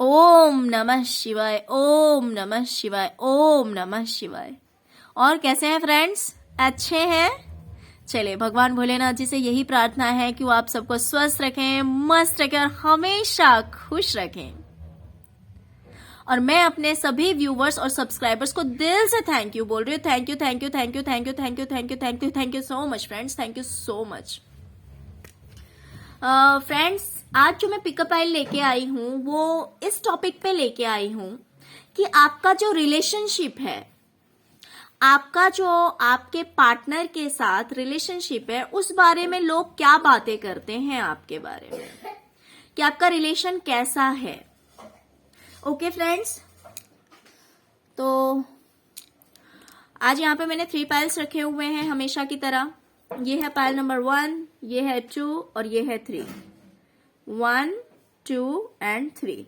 ओम नमः शिवाय, ओम नमः शिवाय, ओम नमः शिवाय। और कैसे हैं फ्रेंड्स? अच्छे हैं? चलिए, भगवान भोलेनाथ जी से यही प्रार्थना है कि वो आप सबको स्वस्थ रखें, मस्त रखें और हमेशा खुश रखें। और मैं अपने सभी व्यूवर्स और सब्सक्राइबर्स को दिल से थैंक यू बोल रही हूँ। Thank you, thank you, thank you, thank you, thank you, thank you, thank you, thank you so much friends, thank you so much. Friends, आज जो मैं पिकअप आइल लेके आई हूँ वो इस टॉपिक पे लेके आई हूँ कि आपका जो रिलेशनशिप है, आपका जो आपके पार्टनर के साथ रिलेशनशिप है, उस बारे में लोग क्या बातें करते हैं आपके बारे में, कि आपका रिलेशन कैसा है। ओके फ्रेंड्स, तो आज यहाँ पे मैंने 3 पाइल्स रखे हुए हैं हमेशा की तरह। ये है पाइल नंबर 1, ये है 2 और ये है 3। 1, 2 एंड 3।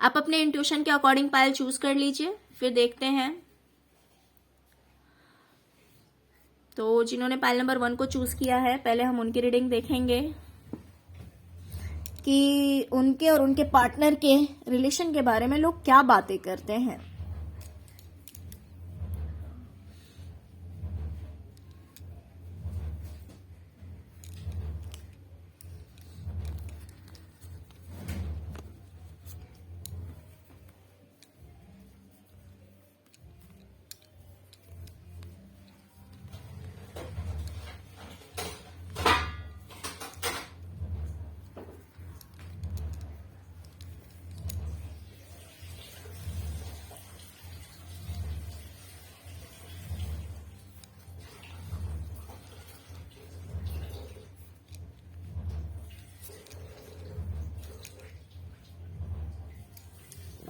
आप अपने इंट्यूशन के अकॉर्डिंग पाइल चूज कर लीजिए, फिर देखते हैं। तो जिन्होंने पाइल नंबर 1 को चूज किया है, पहले हम उनकी रीडिंग देखेंगे कि उनके और उनके पार्टनर के रिलेशन के बारे में लोग क्या बातें करते हैं।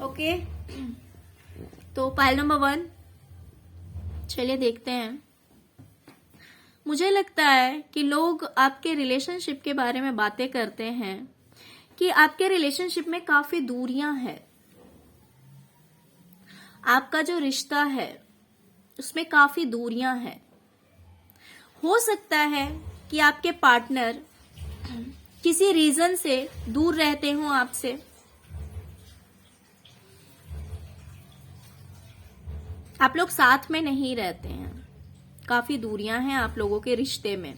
ओके, तो पाइल नंबर 1, चलिए देखते हैं। मुझे लगता है कि लोग आपके रिलेशनशिप के बारे में बातें करते हैं कि आपके रिलेशनशिप में काफी दूरियां हैं। आपका जो रिश्ता है उसमें काफी दूरियां हैं। हो सकता है कि आपके पार्टनर किसी रीजन से दूर रहते हों आपसे। आप लोग साथ में नहीं रहते हैं, काफी दूरियां हैं आप लोगों के रिश्ते में,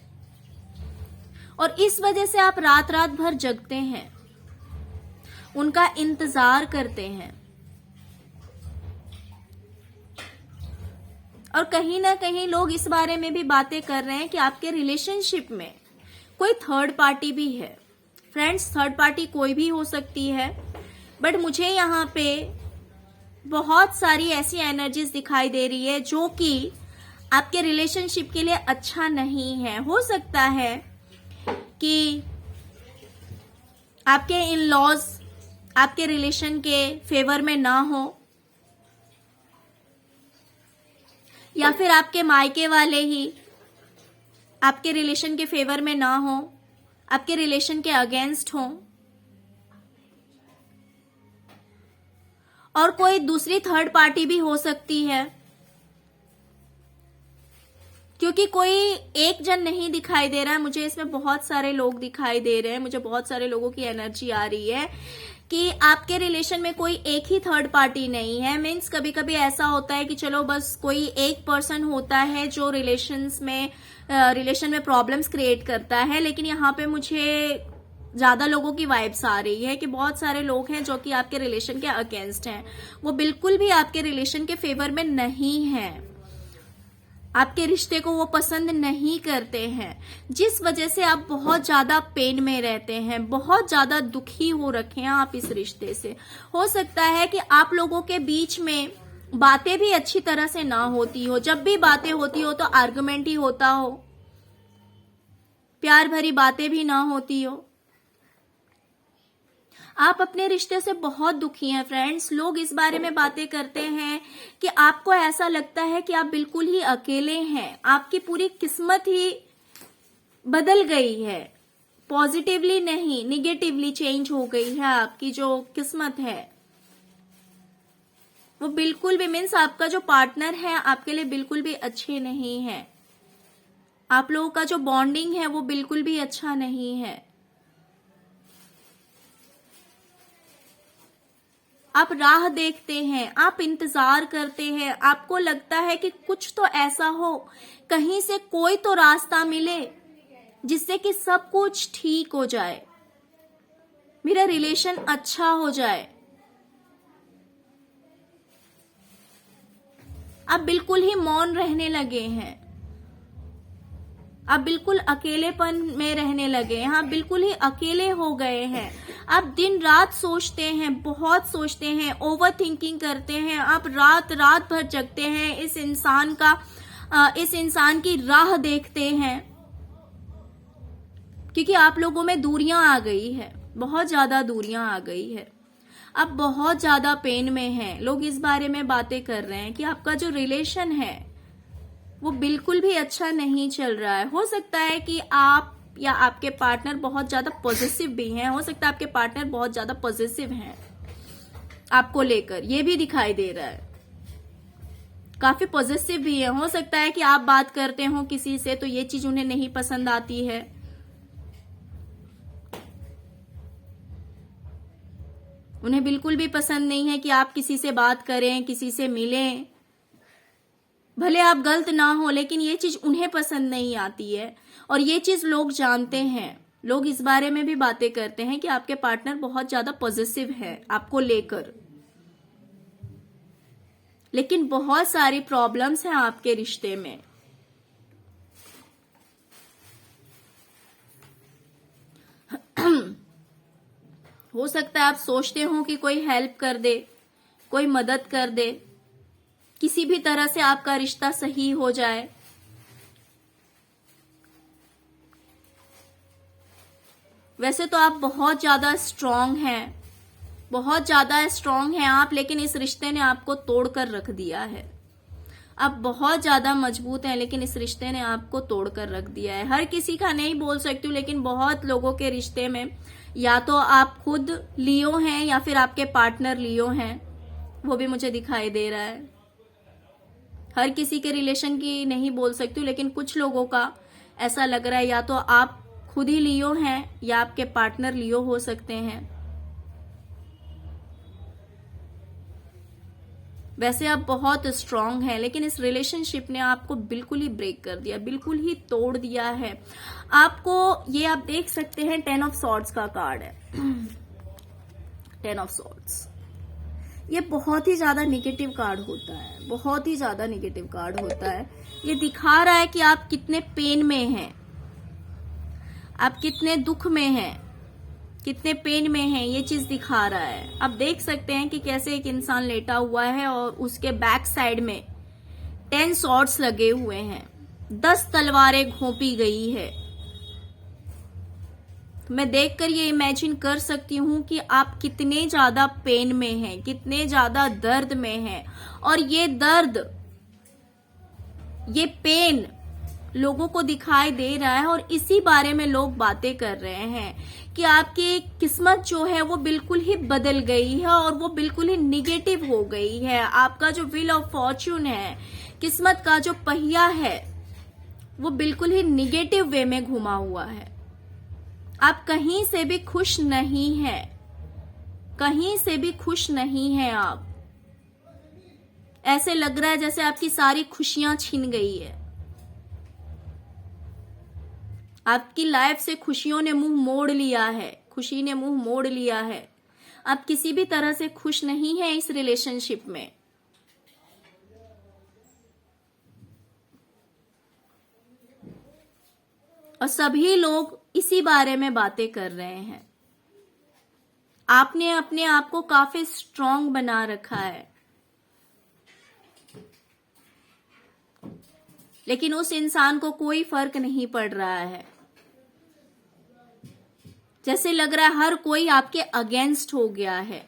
और इस वजह से आप रात रात भर जगते हैं, उनका इंतजार करते हैं, और कहीं ना कहीं लोग इस बारे में भी बातें कर रहे हैं कि आपके रिलेशनशिप में कोई थर्ड पार्टी भी है। फ्रेंड्स, थर्ड पार्टी कोई भी हो सकती है, बट मुझे यहाँ पे बहुत सारी ऐसी एनर्जीज दिखाई दे रही है जो कि आपके रिलेशनशिप के लिए अच्छा नहीं है। हो सकता है कि आपके इन लॉज आपके रिलेशन के फेवर में ना हो, या फिर आपके मायके वाले ही आपके रिलेशन के फेवर में ना हो, आपके रिलेशन के अगेंस्ट हो, और कोई दूसरी थर्ड पार्टी भी हो सकती है, क्योंकि कोई एक जन नहीं दिखाई दे रहा है मुझे, इसमें बहुत सारे लोग दिखाई दे रहे हैं। मुझे बहुत सारे लोगों की एनर्जी आ रही है कि आपके रिलेशन में कोई एक ही थर्ड पार्टी नहीं है। मीन्स कभी कभी ऐसा होता है कि चलो बस कोई एक पर्सन होता है जो रिलेशन में प्रॉब्लम्स क्रिएट करता है, लेकिन यहाँ पे मुझे ज्यादा लोगों की वाइब्स आ रही है कि बहुत सारे लोग हैं जो कि आपके रिलेशन के अगेंस्ट हैं। वो बिल्कुल भी आपके रिलेशन के फेवर में नहीं है, आपके रिश्ते को वो पसंद नहीं करते हैं, जिस वजह से आप बहुत ज्यादा पेन में रहते हैं, बहुत ज्यादा दुखी हो रखे हैं आप इस रिश्ते से। हो सकता है कि आप लोगों के बीच में बातें भी अच्छी तरह से ना होती हो, जब भी बातें होती हो तो आर्गुमेंट ही होता हो, प्यार भरी बातें भी ना होती हो। आप अपने रिश्ते से बहुत दुखी हैं फ्रेंड्स। लोग इस बारे में बातें करते हैं कि आपको ऐसा लगता है कि आप बिल्कुल ही अकेले हैं, आपकी पूरी किस्मत ही बदल गई है, पॉजिटिवली नहीं निगेटिवली चेंज हो गई है। आपकी जो किस्मत है वो बिल्कुल भी, मीन्स आपका जो पार्टनर है आपके लिए बिल्कुल भी अच्छे नहीं है, आप लोगों का जो बॉन्डिंग है वो बिल्कुल भी अच्छा नहीं है। आप राह देखते हैं, आप इंतजार करते हैं, आपको लगता है कि कुछ तो ऐसा हो, कहीं से कोई तो रास्ता मिले जिससे कि सब कुछ ठीक हो जाए, मेरा रिलेशन अच्छा हो जाए। आप बिल्कुल ही मौन रहने लगे हैं, आप बिल्कुल अकेलेपन में रहने लगे हैं, आप बिल्कुल ही अकेले हो गए हैं। आप दिन रात सोचते हैं, बहुत सोचते हैं, ओवर थिंकिंग करते हैं, आप रात रात भर जगते हैं, इस इंसान की राह देखते हैं, क्योंकि आप लोगों में दूरियां आ गई है, बहुत ज्यादा दूरियां आ गई है। आप बहुत ज्यादा पेन में हैं। लोग इस बारे में बातें कर रहे हैं कि आपका जो रिलेशन है वो बिल्कुल भी अच्छा नहीं चल रहा है। हो सकता है कि आप या आपके पार्टनर बहुत ज्यादा पॉजिटिव भी हैं, हो सकता है आपके पार्टनर बहुत ज्यादा पॉजिटिव हैं आपको लेकर, ये भी दिखाई दे रहा है, काफी पॉजिटिव भी है। हो सकता है कि आप बात करते हो किसी से तो ये चीज उन्हें नहीं पसंद आती है, उन्हें बिल्कुल भी पसंद नहीं है कि आप किसी से बात करें, किसी से मिलें, भले आप गलत ना हो, लेकिन ये चीज उन्हें पसंद नहीं आती है। और ये चीज लोग जानते हैं, लोग इस बारे में भी बातें करते हैं कि आपके पार्टनर बहुत ज्यादा पॉजिटिव है आपको लेकर, लेकिन बहुत सारी प्रॉब्लम्स हैं आपके रिश्ते में। हो सकता है आप सोचते हो कि कोई हेल्प कर दे, कोई मदद कर दे, किसी भी तरह से आपका रिश्ता सही हो जाए। वैसे तो आप बहुत ज्यादा स्ट्रांग हैं, बहुत ज्यादा स्ट्रांग हैं आप, लेकिन इस रिश्ते ने आपको तोड़कर रख दिया है। आप बहुत ज्यादा मजबूत हैं, लेकिन इस रिश्ते ने आपको तोड़कर रख दिया है। हर किसी का नहीं बोल सकती हूँ, लेकिन बहुत लोगों के रिश्ते में या तो आप खुद लियो हैं या फिर आपके पार्टनर लियो हैं, वो भी मुझे दिखाई दे रहा है। हर किसी के रिलेशन की नहीं बोल सकती हूँ, लेकिन कुछ लोगों का ऐसा लग रहा है, या तो आप खुद ही लियो हैं या आपके पार्टनर लियो हो सकते हैं। वैसे आप बहुत स्ट्रांग हैं, लेकिन इस रिलेशनशिप ने आपको बिल्कुल ही ब्रेक कर दिया, बिल्कुल ही तोड़ दिया है आपको। ये आप देख सकते हैं 10 ऑफ सॉर्ड्स का कार्ड है। 10 ऑफ सॉर्ड्स ये बहुत ही ज्यादा निगेटिव कार्ड होता है, बहुत ही ज्यादा निगेटिव कार्ड होता है। ये दिखा रहा है कि आप कितने पेन में हैं, आप कितने दुख में हैं, कितने पेन में हैं, ये चीज दिखा रहा है। आप देख सकते हैं कि कैसे एक इंसान लेटा हुआ है और उसके बैक साइड में 10 सॉर्ड्स लगे हुए हैं, 10 तलवारें घोंपी गई है। मैं देखकर ये इमेजिन कर सकती हूँ कि आप कितने ज्यादा पेन में हैं, कितने ज्यादा दर्द में हैं, और ये दर्द, ये पेन लोगों को दिखाई दे रहा है, और इसी बारे में लोग बातें कर रहे हैं कि आपकी किस्मत जो है वो बिल्कुल ही बदल गई है और वो बिल्कुल ही निगेटिव हो गई है। आपका जो व्हील ऑफ फॉर्च्यून है, किस्मत का जो पहिया है, वो बिल्कुल ही निगेटिव वे में घुमा हुआ है। आप कहीं से भी खुश नहीं हैं, कहीं से भी खुश नहीं हैं आप। ऐसे लग रहा है जैसे आपकी सारी खुशियां छीन गई है, आपकी लाइफ से खुशियों ने मुंह मोड़ लिया है, खुशी ने मुंह मोड़ लिया है। आप किसी भी तरह से खुश नहीं हैं इस रिलेशनशिप में। और सभी लोग इसी बारे में बातें कर रहे हैं। आपने अपने आप को काफी स्ट्रांग बना रखा है, लेकिन उस इंसान को कोई फर्क नहीं पड़ रहा है। जैसे लग रहा है हर कोई आपके अगेंस्ट हो गया है।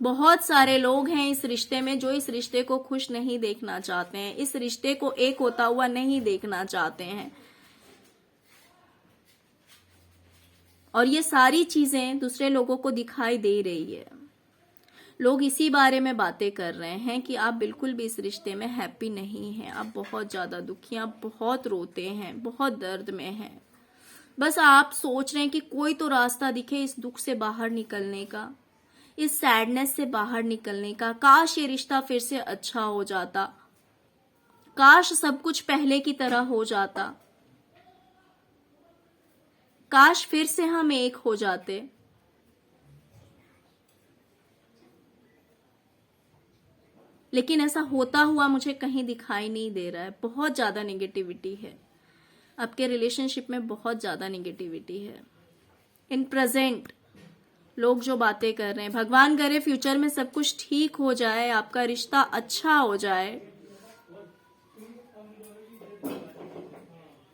बहुत सारे लोग हैं इस रिश्ते में जो इस रिश्ते को खुश नहीं देखना चाहते हैं, इस रिश्ते को एक होता हुआ नहीं देखना चाहते हैं। और ये सारी चीजें दूसरे लोगों को दिखाई दे रही है। लोग इसी बारे में बातें कर रहे हैं कि आप बिल्कुल भी इस रिश्ते में हैप्पी नहीं हैं, आप बहुत ज्यादा दुखी हैं, आप बहुत रोते हैं, बहुत दर्द में हैं। बस आप सोच रहे हैं कि कोई तो रास्ता दिखे इस दुख से बाहर निकलने का, इस सैडनेस से बाहर निकलने का। काश ये रिश्ता फिर से अच्छा हो जाता, काश सब कुछ पहले की तरह हो जाता, काश फिर से हम एक हो जाते। लेकिन ऐसा होता हुआ मुझे कहीं दिखाई नहीं दे रहा है। बहुत ज्यादा नेगेटिविटी है आपके रिलेशनशिप में, बहुत ज्यादा नेगेटिविटी है इन प्रेजेंट। लोग जो बातें कर रहे हैं, भगवान करे फ्यूचर में सब कुछ ठीक हो जाए, आपका रिश्ता अच्छा हो जाए,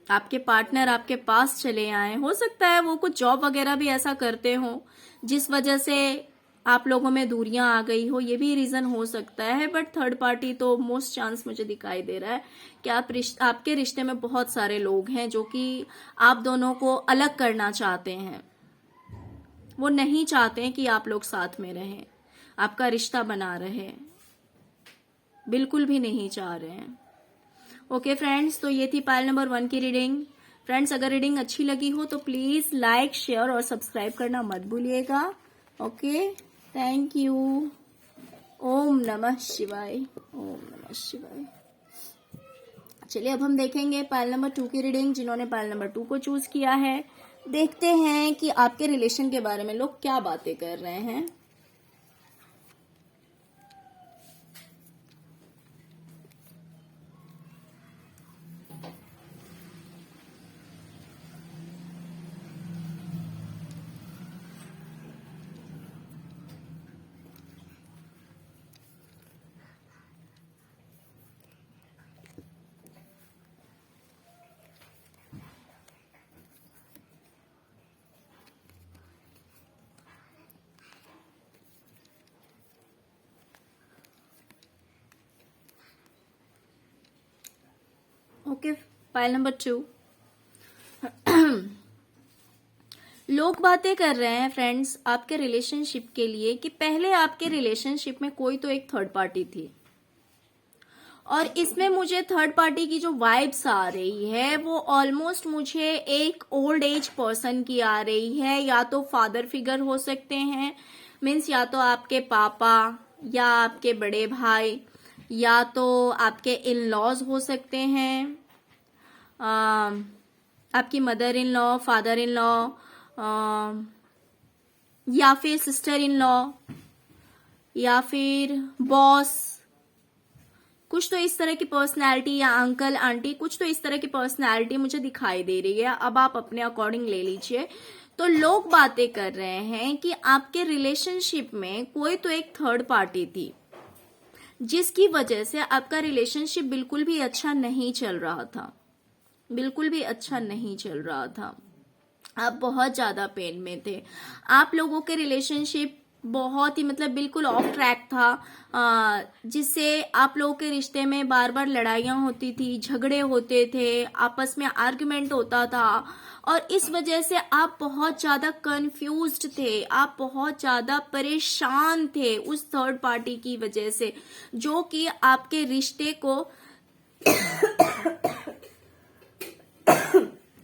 आपके पार्टनर आपके पास चले आए। हो सकता है वो कुछ जॉब वगैरह भी ऐसा करते हो जिस वजह से आप लोगों में दूरियां आ गई हो, ये भी रीजन हो सकता है। बट थर्ड पार्टी तो मोस्ट चांस मुझे दिखाई दे रहा है कि आपके रिश्ते में बहुत सारे लोग हैं जो कि आप दोनों को अलग करना चाहते हैं। वो नहीं चाहते हैं कि आप लोग साथ में रहें, आपका रिश्ता बना रहे, बिल्कुल भी नहीं चाह रहे हैं। ओके फ्रेंड्स, तो ये थी पाइल नंबर 1 की रीडिंग। फ्रेंड्स, अगर रीडिंग अच्छी लगी हो तो प्लीज लाइक, शेयर और सब्सक्राइब करना मत भूलिएगा। Okay, thank you. ओम नमः शिवाय, ओम नमः शिवाय। चलिए अब हम देखेंगे पाइल नंबर 2 की रीडिंग। जिन्होंने पाइल नंबर 2 को चूज किया है, देखते हैं कि आपके रिलेशन के बारे में लोग क्या बातें कर रहे हैं। Okay, pile number 2। लोग बातें कर रहे हैं फ्रेंड्स आपके रिलेशनशिप के लिए कि पहले आपके रिलेशनशिप में कोई तो एक थर्ड पार्टी थी, और इसमें मुझे थर्ड पार्टी की जो वाइब्स आ रही है वो ऑलमोस्ट मुझे एक ओल्ड एज पर्सन की आ रही है। या तो फादर फिगर हो सकते हैं, मीन्स या तो आपके पापा या आपके बड़े भाई या तो आपके इन लॉज हो सकते हैं, आपकी mother in law, father in law, या फिर सिस्टर इन लॉ, या फिर बॉस। कुछ तो इस तरह की पर्सनैलिटी, या अंकल आंटी, कुछ तो इस तरह की पर्सनैलिटी मुझे दिखाई दे रही है। अब आप अपने अकॉर्डिंग ले लीजिए। तो लोग बातें कर रहे हैं कि आपके रिलेशनशिप में कोई तो एक थर्ड पार्टी थी जिसकी वजह से आपका रिलेशनशिप बिल्कुल भी अच्छा नहीं चल रहा था, बिल्कुल भी अच्छा नहीं चल रहा था। आप बहुत ज्यादा पेन में थे, आप लोगों के रिलेशनशिप बहुत ही मतलब बिल्कुल ऑफ ट्रैक था, जिससे आप लोगों के रिश्ते में बार बार लड़ाइयां होती थी, झगड़े होते थे, आपस में आर्गुमेंट होता था, और इस वजह से आप बहुत ज्यादा कंफ्यूज्ड थे, आप बहुत ज्यादा परेशान थे उस थर्ड पार्टी की वजह से, जो कि आपके रिश्ते को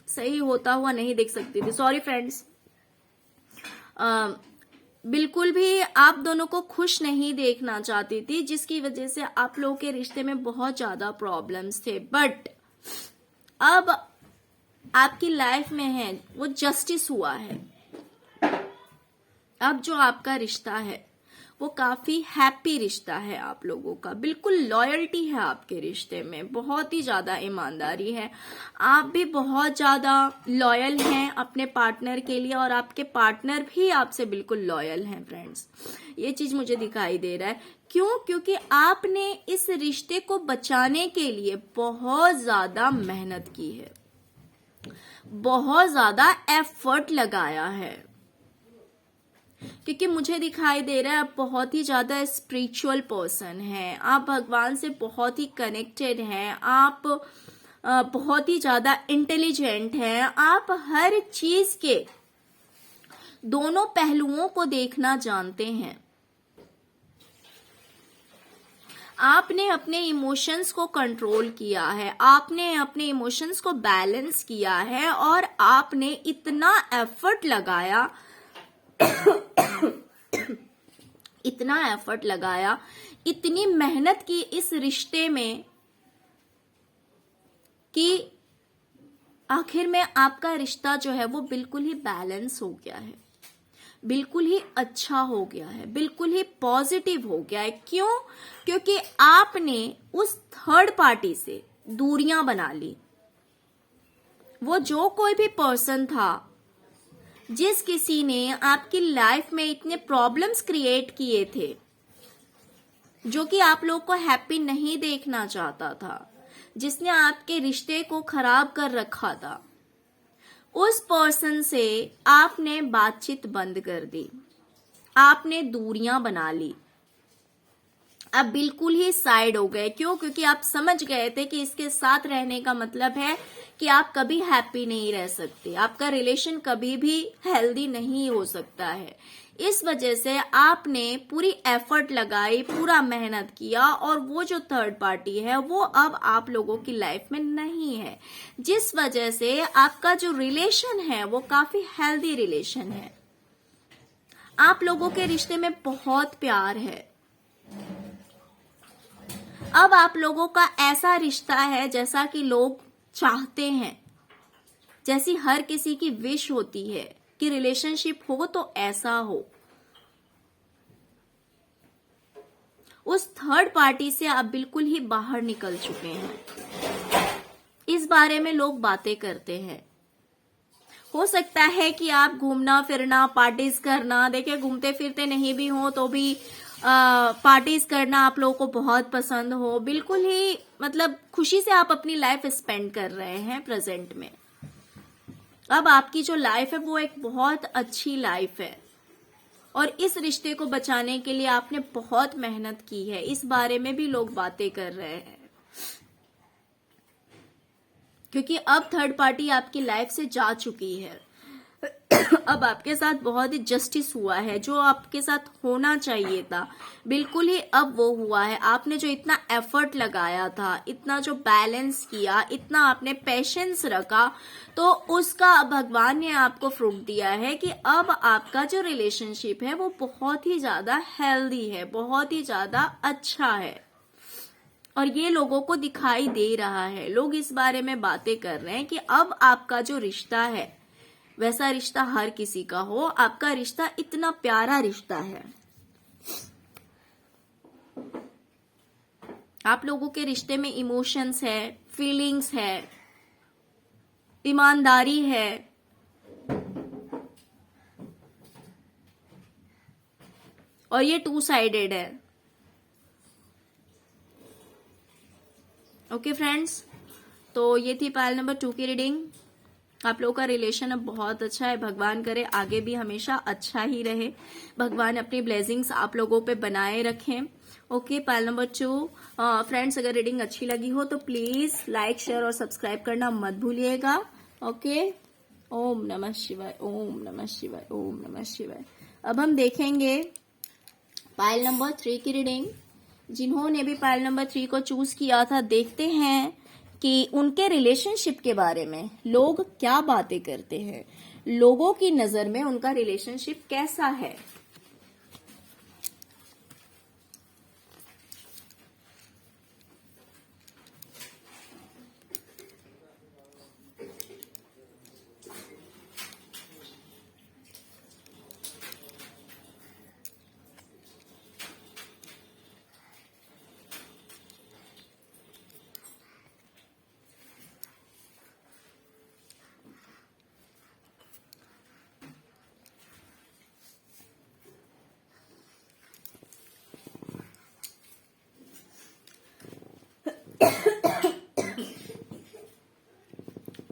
सही होता हुआ नहीं देख सकती थी। सॉरी फ्रेंड्स, बिल्कुल भी आप दोनों को खुश नहीं देखना चाहती थी, जिसकी वजह से आप लोगों के रिश्ते में बहुत ज्यादा प्रॉब्लम्स थे। बट अब आपकी लाइफ में है वो जस्टिस हुआ है। अब जो आपका रिश्ता है वो काफी हैप्पी रिश्ता है आप लोगों का, बिल्कुल लॉयल्टी है आपके रिश्ते में, बहुत ही ज्यादा ईमानदारी है, आप भी बहुत ज्यादा लॉयल हैं अपने पार्टनर के लिए, और आपके पार्टनर भी आपसे बिल्कुल लॉयल हैं फ्रेंड्स। ये चीज मुझे दिखाई दे रहा है। क्यों? क्योंकि आपने इस रिश्ते को बचाने के लिए बहुत ज्यादा मेहनत की है, बहुत ज्यादा एफर्ट लगाया है, क्योंकि मुझे दिखाई दे रहा है आप बहुत ही ज्यादा स्पिरिचुअल पर्सन हैं, आप भगवान से बहुत ही कनेक्टेड हैं, आप बहुत ही ज्यादा इंटेलिजेंट हैं, आप हर चीज के दोनों पहलुओं को देखना जानते हैं। आपने अपने इमोशंस को कंट्रोल किया है, आपने अपने इमोशंस को बैलेंस किया है, और आपने इतना एफर्ट लगाया इतना एफर्ट लगाया, इतनी मेहनत की इस रिश्ते में कि आखिर में आपका रिश्ता जो है वो बिल्कुल ही बैलेंस हो गया है, बिल्कुल ही अच्छा हो गया है, बिल्कुल ही पॉजिटिव हो गया है। क्यों? क्योंकि आपने उस थर्ड पार्टी से दूरियां बना ली। वो जो कोई भी पर्सन था, जिस किसी ने आपकी लाइफ में इतने प्रॉब्लम्स क्रिएट किए थे, जो कि आप लोग को हैप्पी नहीं देखना चाहता था, जिसने आपके रिश्ते को खराब कर रखा था, उस पर्सन से आपने बातचीत बंद कर दी, आपने दूरियां बना ली, आप बिल्कुल ही साइड हो गए। क्यों? क्योंकि आप समझ गए थे कि इसके साथ रहने का मतलब है कि आप कभी हैप्पी नहीं रह सकते, आपका रिलेशन कभी भी हेल्दी नहीं हो सकता है। इस वजह से आपने पूरी एफर्ट लगाई, पूरा मेहनत किया, और वो जो थर्ड पार्टी है वो अब आप लोगों की लाइफ में नहीं है, जिस वजह से आपका जो रिलेशन है वो काफी हेल्दी रिलेशन है। आप लोगों के रिश्ते में बहुत प्यार है। अब आप लोगों का ऐसा रिश्ता है जैसा कि लोग चाहते हैं, जैसी हर किसी की विश होती है कि रिलेशनशिप हो तो ऐसा हो। उस थर्ड पार्टी से आप बिल्कुल ही बाहर निकल चुके हैं। इस बारे में लोग बातें करते हैं। हो सकता है कि आप घूमना फिरना, पार्टीज करना, देखिए घूमते फिरते नहीं भी हो तो भी पार्टीज करना आप लोगों को बहुत पसंद हो, बिल्कुल ही मतलब खुशी से आप अपनी लाइफ स्पेंड कर रहे हैं प्रेजेंट में। अब आपकी जो लाइफ है वो एक बहुत अच्छी लाइफ है, और इस रिश्ते को बचाने के लिए आपने बहुत मेहनत की है। इस बारे में भी लोग बातें कर रहे हैं, क्योंकि अब थर्ड पार्टी आपकी लाइफ से जा चुकी है। अब आपके साथ बहुत ही जस्टिस हुआ है, जो आपके साथ होना चाहिए था बिल्कुल ही अब वो हुआ है। आपने जो इतना एफर्ट लगाया था, इतना जो बैलेंस किया, इतना आपने पेशेंस रखा, तो उसका भगवान ने आपको फ्रूट दिया है कि अब आपका जो रिलेशनशिप है वो बहुत ही ज्यादा हेल्दी है, बहुत ही ज्यादा अच्छा है, और ये लोगों को दिखाई दे रहा है। लोग इस बारे में बातें कर रहे हैं कि अब आपका जो रिश्ता है वैसा रिश्ता हर किसी का हो। आपका रिश्ता इतना प्यारा रिश्ता है। आप लोगों के रिश्ते में इमोशंस है, फीलिंग्स है, ईमानदारी है, और ये टू साइडेड है। ओके फ्रेंड्स, तो ये थी पायल नंबर 2 की रीडिंग। आप लोगों का रिलेशन अब बहुत अच्छा है। भगवान करे आगे भी हमेशा अच्छा ही रहे। भगवान अपनी ब्लेसिंग्स आप लोगों पे बनाए रखें। ओके, पायल नंबर 2 फ्रेंड्स, अगर रीडिंग अच्छी लगी हो तो प्लीज लाइक, शेयर और सब्सक्राइब करना मत भूलिएगा। ओके, ओम नमः शिवाय, ओम नमः शिवाय, ओम नमः शिवाय। अब हम देखेंगे पायल नंबर 3 की रीडिंग। जिन्होंने भी पायल नंबर 3 को चूज किया था, देखते हैं कि उनके रिलेशनशिप के बारे में लोग क्या बातें करते हैं, लोगों की नजर में उनका रिलेशनशिप कैसा है।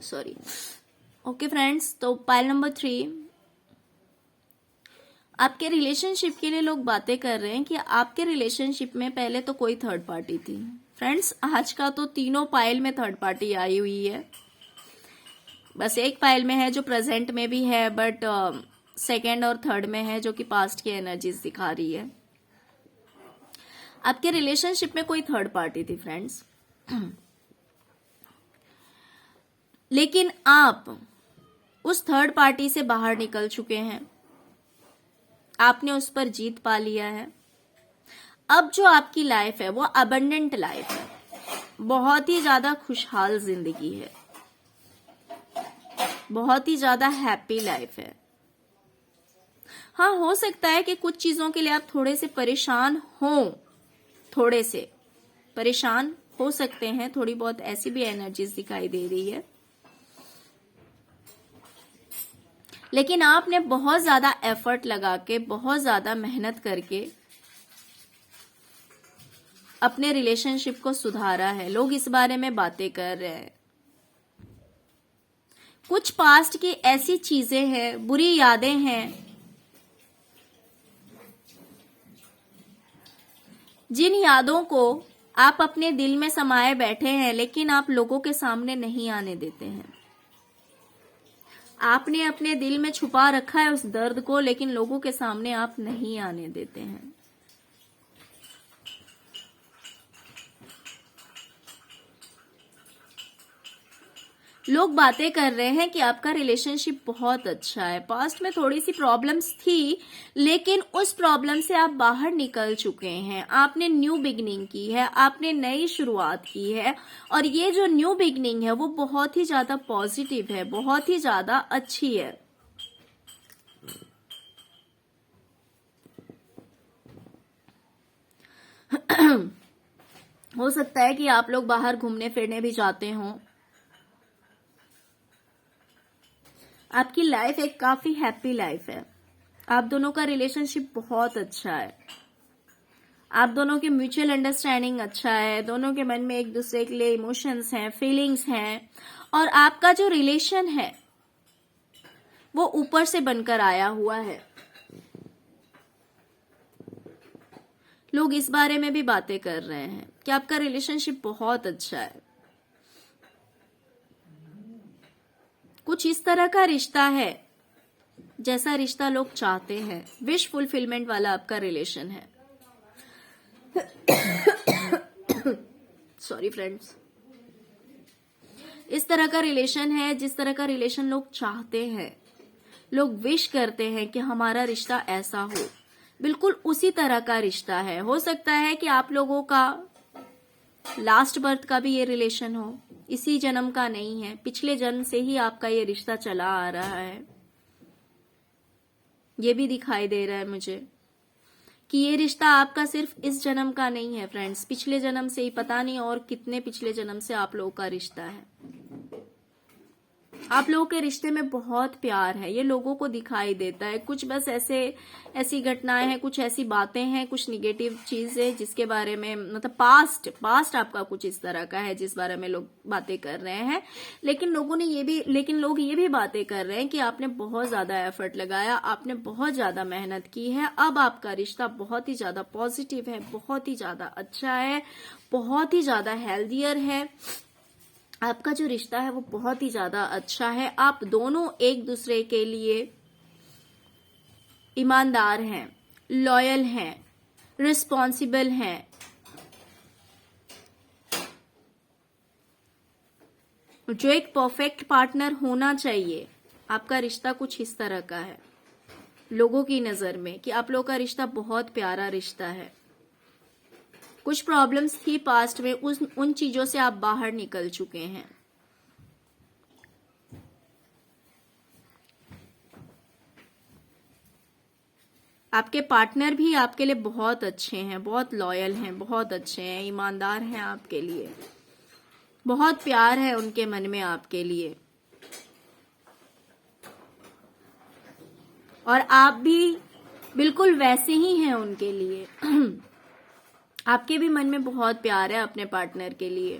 सॉरी। ओके फ्रेंड्स, तो पाइल नंबर 3, आपके रिलेशनशिप के लिए लोग बातें कर रहे हैं कि आपके रिलेशनशिप में पहले तो कोई थर्ड पार्टी थी। फ्रेंड्स, आज का तो तीनों पाइल में थर्ड पार्टी आई हुई है। बस एक पाइल में है जो प्रेजेंट में भी है, बट सेकेंड और थर्ड में है जो कि पास्ट की एनर्जीज दिखा रही है। आपके रिलेशनशिप में कोई थर्ड पार्टी थी फ्रेंड्स, लेकिन आप उस थर्ड पार्टी से बाहर निकल चुके हैं। आपने उस पर जीत पा लिया है। अब जो आपकी लाइफ है वो अबंडेंट लाइफ है, बहुत ही ज्यादा खुशहाल जिंदगी है, बहुत ही ज्यादा हैप्पी लाइफ है। हाँ, हो सकता है कि कुछ चीजों के लिए आप थोड़े से परेशान हो, थोड़े से परेशान हो सकते हैं, थोड़ी बहुत ऐसी भी एनर्जीज दिखाई दे रही है, लेकिन आपने बहुत ज्यादा एफर्ट लगा के, बहुत ज्यादा मेहनत करके अपने रिलेशनशिप को सुधारा है। लोग इस बारे में बातें कर रहे हैं। कुछ पास्ट की ऐसी चीजें हैं, बुरी यादें हैं, जिन यादों को आप अपने दिल में समाये बैठे हैं, लेकिन आप लोगों के सामने नहीं आने देते हैं। आपने अपने दिल में छुपा रखा है उस दर्द को, लेकिन लोगों के सामने आप नहीं आने देते हैं। लोग बातें कर रहे हैं कि आपका रिलेशनशिप बहुत अच्छा है। पास्ट में थोड़ी सी प्रॉब्लम्स थी, लेकिन उस प्रॉब्लम से आप बाहर निकल चुके हैं। आपने न्यू बिगिनिंग की है, आपने नई शुरुआत की है, और ये जो न्यू बिगिनिंग है वो बहुत ही ज्यादा पॉजिटिव है, बहुत ही ज्यादा अच्छी है। हो सकता है कि आप लोग बाहर घूमने फिरने भी जाते हों। आपकी लाइफ एक काफी हैप्पी लाइफ है। आप दोनों का रिलेशनशिप बहुत अच्छा है। आप दोनों के म्यूचुअल अंडरस्टैंडिंग अच्छा है। दोनों के मन में एक दूसरे के लिए इमोशंस हैं, फीलिंग्स हैं, और आपका जो रिलेशन है वो ऊपर से बनकर आया हुआ है। लोग इस बारे में भी बातें कर रहे हैं कि आपका रिलेशनशिप बहुत अच्छा है। कुछ इस तरह का रिश्ता है जैसा रिश्ता लोग चाहते हैं। विश फुलफिलमेंट वाला आपका रिलेशन है। सॉरी फ्रेंड्स, इस तरह का रिलेशन है जिस तरह का रिलेशन लोग चाहते हैं। लोग विश करते हैं कि हमारा रिश्ता ऐसा हो, बिल्कुल उसी तरह का रिश्ता है। हो सकता है कि आप लोगों का लास्ट बर्थ का भी ये रिलेशन हो, इसी जन्म का नहीं है, पिछले जन्म से ही आपका ये रिश्ता चला आ रहा है। ये भी दिखाई दे रहा है मुझे कि ये रिश्ता आपका सिर्फ इस जन्म का नहीं है फ्रेंड्स, पिछले जन्म से ही, पता नहीं और कितने पिछले जन्म से आप लोगों का रिश्ता है। आप लोगों के रिश्ते में बहुत प्यार है, ये लोगों को दिखाई देता है। कुछ बस ऐसी घटनाएं हैं, कुछ ऐसी बातें हैं, कुछ निगेटिव चीजें जिसके बारे में, मतलब पास्ट आपका कुछ इस तरह का है जिस बारे में लोग बातें कर रहे हैं। लेकिन लोग ये भी बातें कर रहे हैं कि आपने बहुत ज्यादा एफर्ट लगाया, आपने बहुत ज्यादा मेहनत की है। अब आपका रिश्ता बहुत ही ज्यादा पॉजिटिव है, बहुत ही ज्यादा अच्छा है, बहुत ही ज्यादा हेल्दियर है। आपका जो रिश्ता है वो बहुत ही ज्यादा अच्छा है। आप दोनों एक दूसरे के लिए ईमानदार हैं, लॉयल हैं, रिस्पॉन्सिबल हैं। जो एक परफेक्ट पार्टनर होना चाहिए, आपका रिश्ता कुछ इस तरह का है लोगों की नजर में, कि आप लोगों का रिश्ता बहुत प्यारा रिश्ता है। कुछ प्रॉब्लम्स थी पास्ट में, उन चीजों से आप बाहर निकल चुके हैं। आपके पार्टनर भी आपके लिए बहुत अच्छे हैं, बहुत लॉयल हैं, बहुत अच्छे हैं, ईमानदार हैं आपके लिए, बहुत प्यार है उनके मन में आपके लिए, और आप भी बिल्कुल वैसे ही हैं उनके लिए। आपके भी मन में बहुत प्यार है अपने पार्टनर के लिए।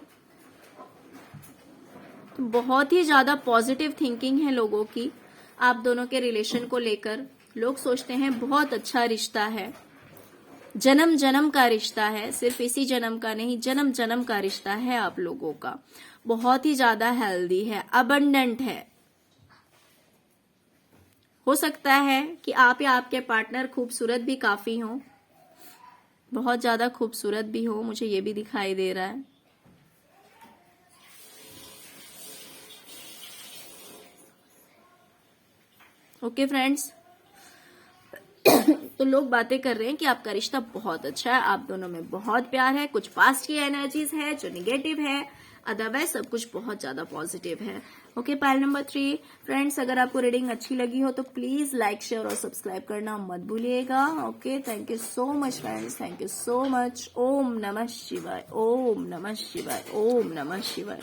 तो बहुत ही ज्यादा पॉजिटिव थिंकिंग है लोगों की आप दोनों के रिलेशन को लेकर। लोग सोचते हैं बहुत अच्छा रिश्ता है, जन्म जन्म का रिश्ता है, सिर्फ इसी जन्म का नहीं, जन्म जन्म का रिश्ता है आप लोगों का। बहुत ही ज्यादा हेल्दी है, अबंडेंट है। हो सकता है कि आप या आपके पार्टनर खूबसूरत भी काफी हों, बहुत ज्यादा खूबसूरत भी हो, मुझे ये भी दिखाई दे रहा है। ओके फ्रेंड्स, तो लोग बातें कर रहे हैं कि आपका रिश्ता बहुत अच्छा है, आप दोनों में बहुत प्यार है, कुछ पास्ट की एनर्जीज है जो निगेटिव है, अदरवाइज सब कुछ बहुत ज्यादा पॉजिटिव है। Okay, pile number 3। फ्रेंड्स, अगर आपको रीडिंग अच्छी लगी हो तो प्लीज लाइक, शेयर और सब्सक्राइब करना मत भूलिएगा। Okay, thank you so much friends, thank you so much. ओम नमः शिवाय, ओम नमः शिवाय, ओम नमः शिवाय।